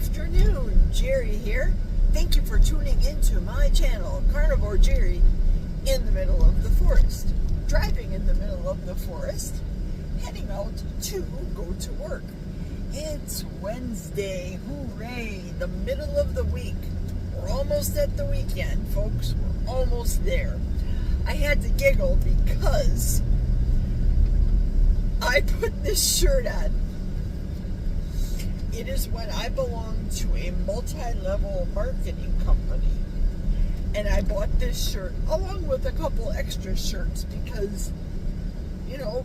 afternoon, Jerry here. Thank you for tuning into my channel, Carnivore Jerry, in the middle of the forest. Driving in the middle of the forest, heading out to go to work. It's Wednesday, hooray, the middle of the week. We're almost at the weekend, folks. We're almost there. I had to giggle because I put this shirt on. It is when I belong to a multi-level marketing company. And I bought this shirt along with a couple extra shirts because,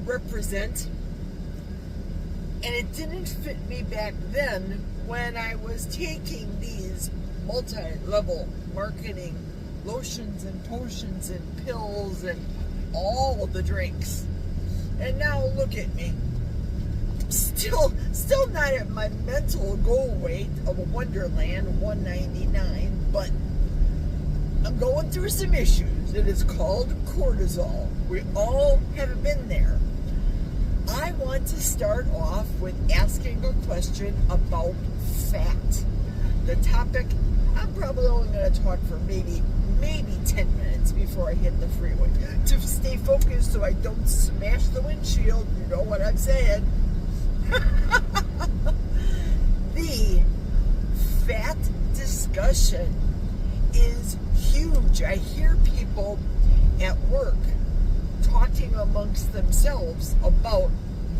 represent. And it didn't fit me back then when I was taking these multi-level marketing lotions and potions and pills and all of the drinks. And now look at me. Still not at my mental goal weight of a Wonderland 199, but I'm going through some issues. It is called cortisol. We all have been there. I want to start off with asking a question about fat. The topic, I'm probably only going to talk for maybe 10 minutes before I hit the freeway. To stay focused so I don't smash the windshield, you know what I'm saying. The fat discussion is huge. I hear people at work talking amongst themselves about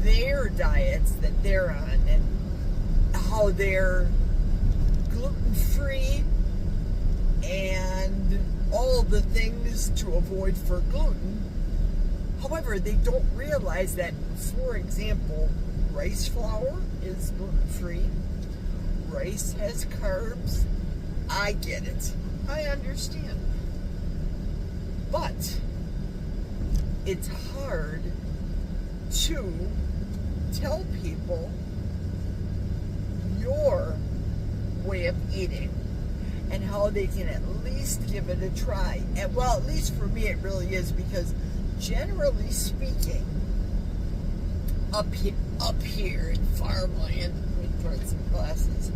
their diets that they're on and how they're gluten-free and all the things to avoid for gluten. However, they don't realize that, for example, rice flour is gluten-free. Rice has carbs. I get it. I understand. But it's hard to tell people your way of eating and how they can at least give it a try. And well, at least for me it really is, because generally speaking, up here in farmland, let me put on some glasses.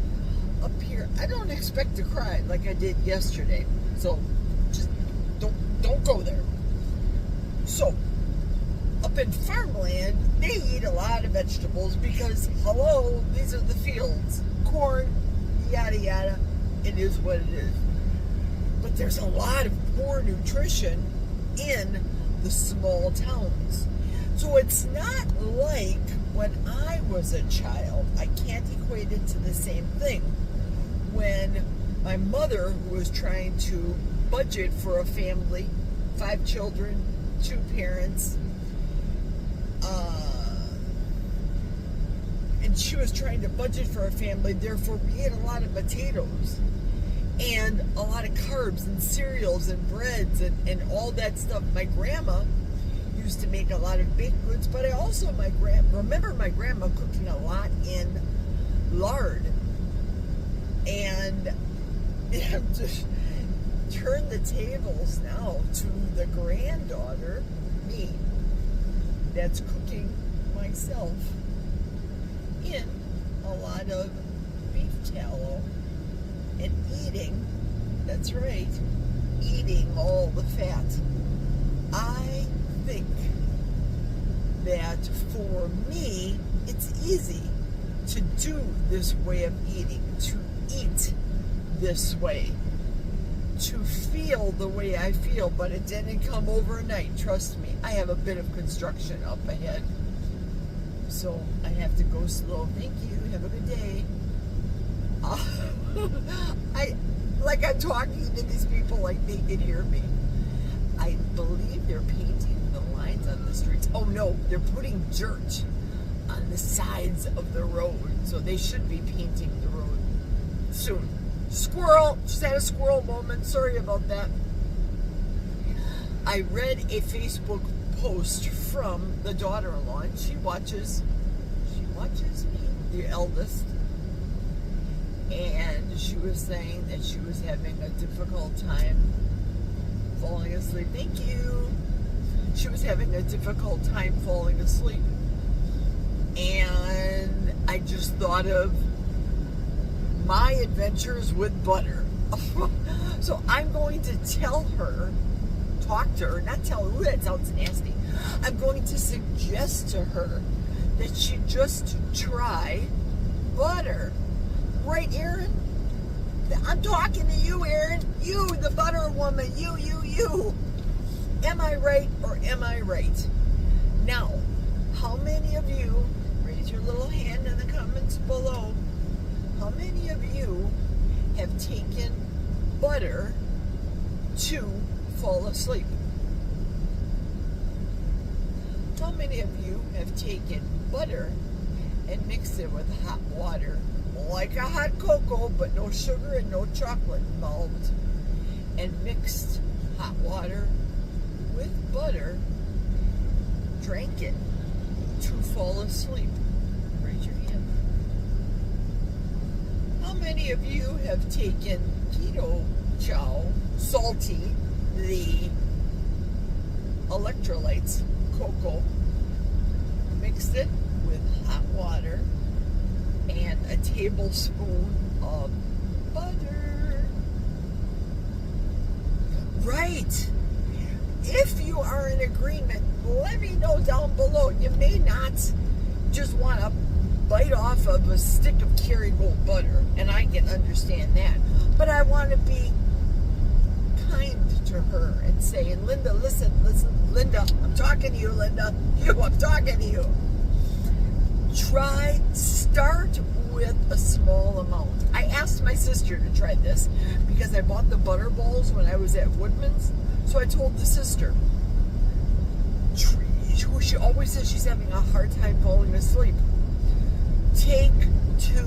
Up here, I don't expect to cry like I did yesterday. So just don't go there. So up in farmland, they eat a lot of vegetables because, hello, these are the fields. Corn, yada yada. It is what it is. But there's a lot of poor nutrition in the small towns. So it's not like when I was a child. I can't equate it to the same thing. When my mother, who was trying to budget for a family, 5 children, 2 parents, and she was trying to budget for a family, therefore we ate a lot of potatoes and a lot of carbs and cereals and breads and all that stuff. My grandma used to make a lot of baked goods, but I also remember my grandma cooking a lot in lard. And just turn the tables now to the granddaughter, me, that's cooking myself in a lot of beef tallow and eating, that's right, eating all the fat. I think that for me, it's easy to do this way of eating, to eat this way, to feel the way I feel, but it didn't come overnight. Trust me, I have a bit of construction up ahead, so I have to go slow. Thank you. Have a good day. I'm talking to these people like they can hear me. I believe they're painting the lines on the streets. Oh no, they're putting dirt on the sides of the road, so they should be painting the road soon. Squirrel, just had a squirrel moment, sorry about that. I read a Facebook post from the daughter-in-law, and she watches me, the eldest, and she was saying that she was having a difficult time falling asleep. Thank you. She was having a difficult time falling asleep. And I just thought of my adventures with butter. So I'm going to tell her, talk to her, not tell her, ooh, that sounds nasty. I'm going to suggest to her that she just try butter. Right, Erin? I'm talking to you, Erin. You, the butter woman. You. Am I right or am I right? Now, how many of you, raise your little hand in the comments below, how many of you have taken butter to fall asleep? How many of you have taken butter and mixed it with hot water, like a hot cocoa, but no sugar and no chocolate involved, and mixed hot water with butter, drank it to fall asleep? Raise your hand. How many of you have taken keto chow, salty, the electrolytes, cocoa, mixed it with hot water and a tablespoon of butter? Right. If you are in agreement, let me know down below. You may not just want to bite off of a stick of Kerrygold butter, and I can understand that. But I want to be kind to her and say, and Linda, listen, Linda, I'm talking to you, Linda. I'm talking to you. Start with a small amount. I asked my sister to try this because I bought the butter balls when I was at Woodman's. So I told the sister, who she always says she's having a hard time falling asleep, take 2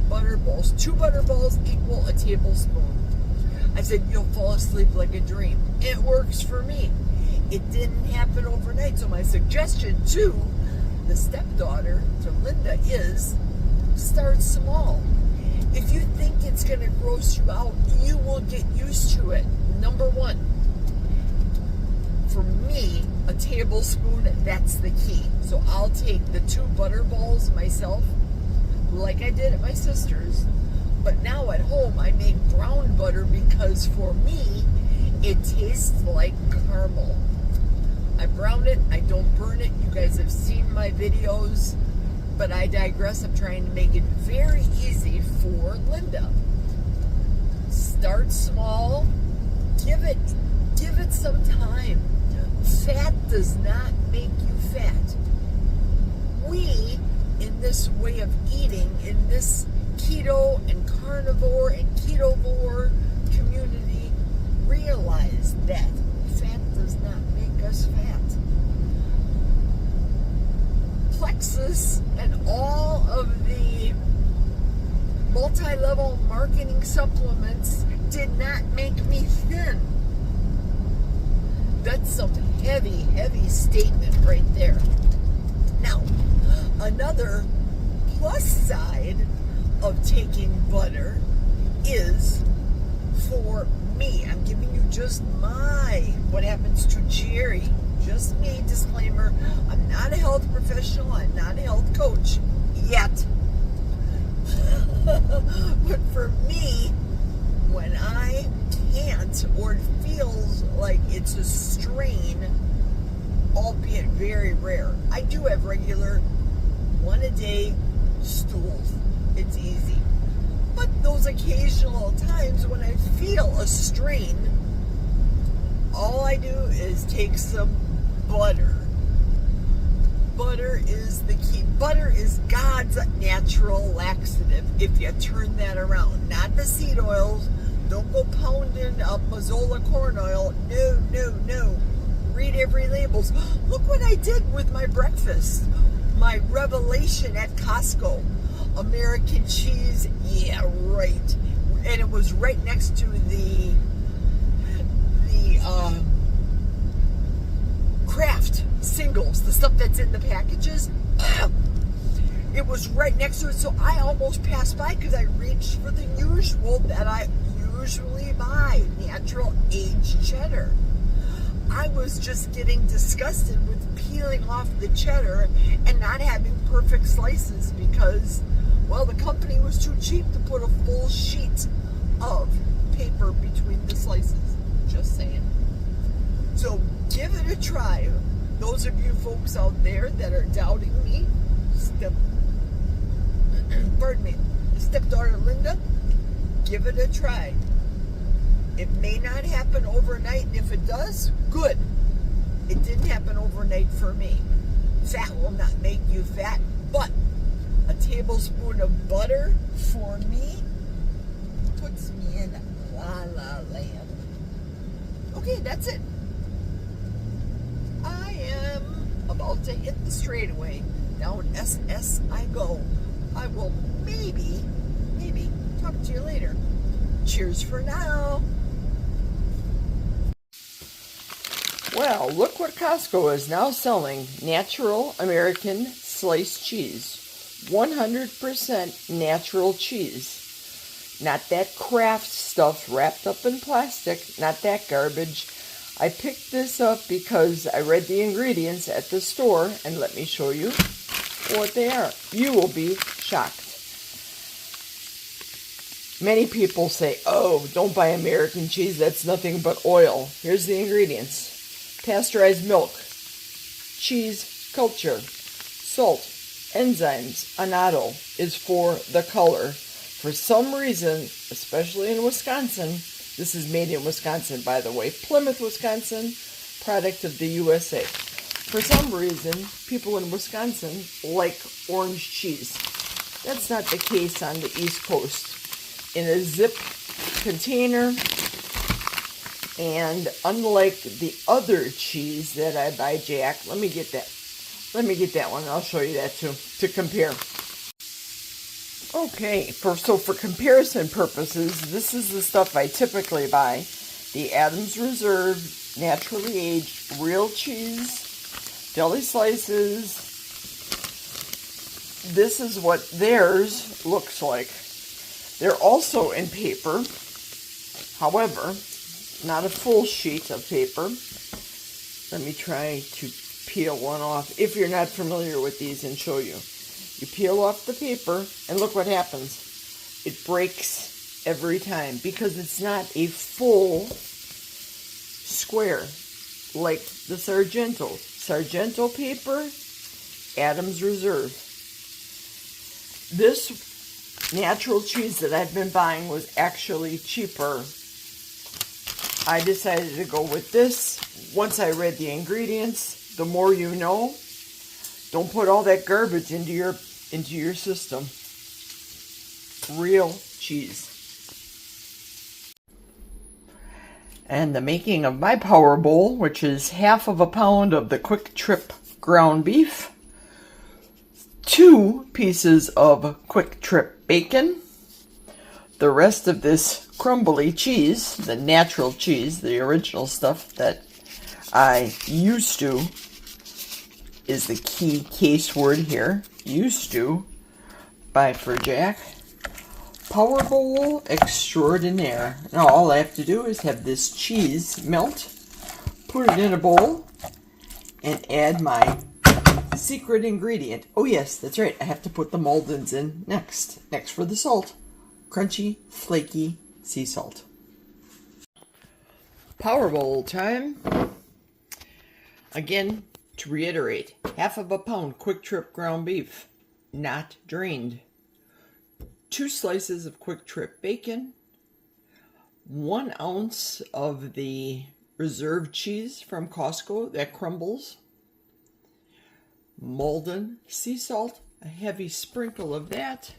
butter balls. 2 butter balls equal a tablespoon. I said, you'll fall asleep like a dream. It works for me. It didn't happen overnight. So my suggestion to the stepdaughter, to Linda, is start small. If you think it's going to gross you out, you will get used to it. Number 1. For me, a tablespoon, that's the key. So I'll take the 2 butter balls myself, like I did at my sister's. But now at home, I make brown butter because for me, it tastes like caramel. I brown it, I don't burn it. You guys have seen my videos, but I digress. I'm trying to make it very easy for Linda. Start small, give it some time. Fat does not make you fat. We, in this way of eating, in this keto and carnivore and ketovore community, realize that fat does not make us fat. Plexus and all of the multi-level marketing supplements did not make me thin. That's some heavy, heavy statement right there. Now, another plus side of taking butter is, for me, I'm giving you just what happens to Jerry, just me, disclaimer, I'm not a health professional, I'm not a health coach, yet. But for me, when I can't, or it feels like it's a strain, albeit very rare, I do have regular 1 a day stools. It's easy. But those occasional times when I feel a strain, all I do is take some butter. Butter is the key. Butter is God's natural laxative, if you turn that around. Not the seed oils. Don't go pounding Mazola corn oil. No. Read every label. Look what I did with my breakfast. My revelation at Costco. American cheese, yeah, right. And it was right next to the Kraft singles, the stuff that's in the packages. It was right next to it, so I almost passed by because I reached for the usual that I usually buy, natural aged cheddar. I was just getting disgusted with peeling off the cheddar and not having perfect slices because Well, the company was too cheap to put a full sheet of paper between the slices. Just saying. So give it a try. Those of you folks out there that are doubting me, stepdaughter Linda, give it a try. It may not happen overnight, and if it does, good. It didn't happen overnight for me. Fat will not make you fat, but a tablespoon of butter for me puts me in la la land. Okay, that's it. I am about to hit the straightaway. Down SS I go. I will maybe talk to you later. Cheers for now. Well, look what Costco is now selling. Natural American sliced cheese. 100% natural cheese. Not that Kraft stuff wrapped up in plastic. Not that garbage. I picked this up because I read the ingredients at the store, and let me show you what they are. You will be shocked. Many people say, oh, don't buy American cheese, that's nothing but oil. Here's the ingredients. Pasteurized milk, cheese culture, salt, enzymes, annatto is for the color. For some reason, especially in Wisconsin, this is made in Wisconsin, by the way, Plymouth, Wisconsin, product of the USA. For some reason, people in Wisconsin like orange cheese. That's not the case on the East Coast. In a zip container, and unlike the other cheese that I buy, Jack, let me get that one. I'll show you that too, to compare. Okay, for comparison purposes, this is the stuff I typically buy. The Adams Reserve, naturally aged, real cheese, deli slices. This is what theirs looks like. They're also in paper, however, not a full sheet of paper. Let me try to peel one off, if you're not familiar with these, and show you. You peel off the paper, and look what happens. It breaks every time, because it's not a full square, like the Sargento. Sargento paper, Adams Reserve. This natural cheese that I've been buying was actually cheaper. I decided to go with this. Once I read the ingredients, the more you know. Don't put all that garbage into your system. Real cheese. And the making of my Power Bowl, which is half of a pound of the Quick Trip ground beef, 2 pieces of Quick Trip bacon, the rest of this crumbly cheese, the natural cheese, the original stuff that I used to, is the key case word here, used to buy for Jack. Power Bowl extraordinaire. Now all I have to do is have this cheese melt, put it in a bowl, and add my secret ingredient. Oh yes, that's right, I have to put the Maldons in next. Next for the salt. Crunchy, flaky sea salt. Power Bowl time. Again, to reiterate, half of a pound Quick Trip ground beef, not drained. 2 slices of Quick Trip bacon. 1 ounce of the reserve cheese from Costco that crumbles. Maldon sea salt, a heavy sprinkle of that.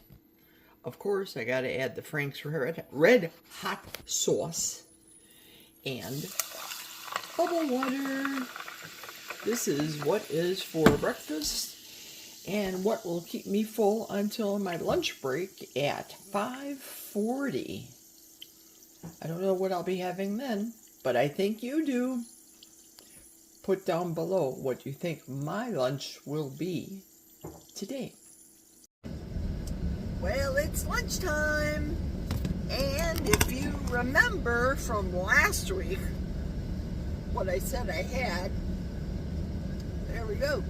Of course, I gotta add the Frank's Red Hot sauce and bubble water. This is what is for breakfast and what will keep me full until my lunch break at 5:40. I don't know what I'll be having then, but I think you do. Put down below what you think my lunch will be today. Well, it's lunchtime, and if you remember from last week what I said I had, there we go.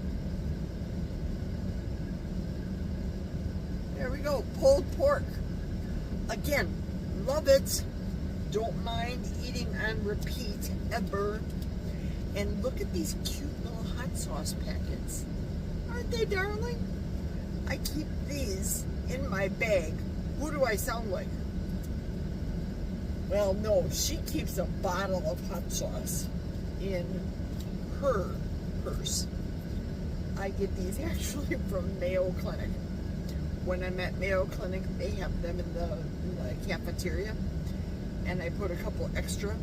There we go, pulled pork. Again, love it. Don't mind eating on repeat ever. And look at these cute little hot sauce packets. Aren't they darling? I keep these in my bag. Who do I sound like? Well, no, she keeps a bottle of hot sauce in her purse. I get these actually from Mayo Clinic. When I'm at Mayo Clinic, they have them in the cafeteria. And I put a couple extra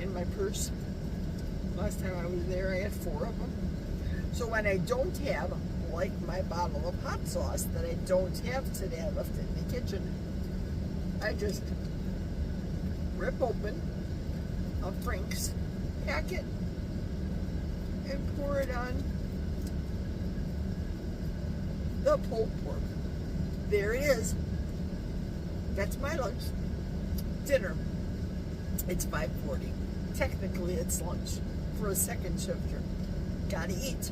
in my purse. Last time I was there, I had 4 of them. So when I don't have, like my bottle of hot sauce that I don't have today, I left it in the kitchen, I just rip open a Frank's packet and pour it on the pulled pork. There it is. That's my lunch. Dinner. It's 5:40. Technically, it's lunch for a second shifter. Gotta eat.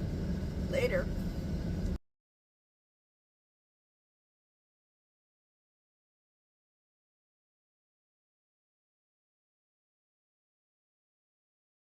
Later.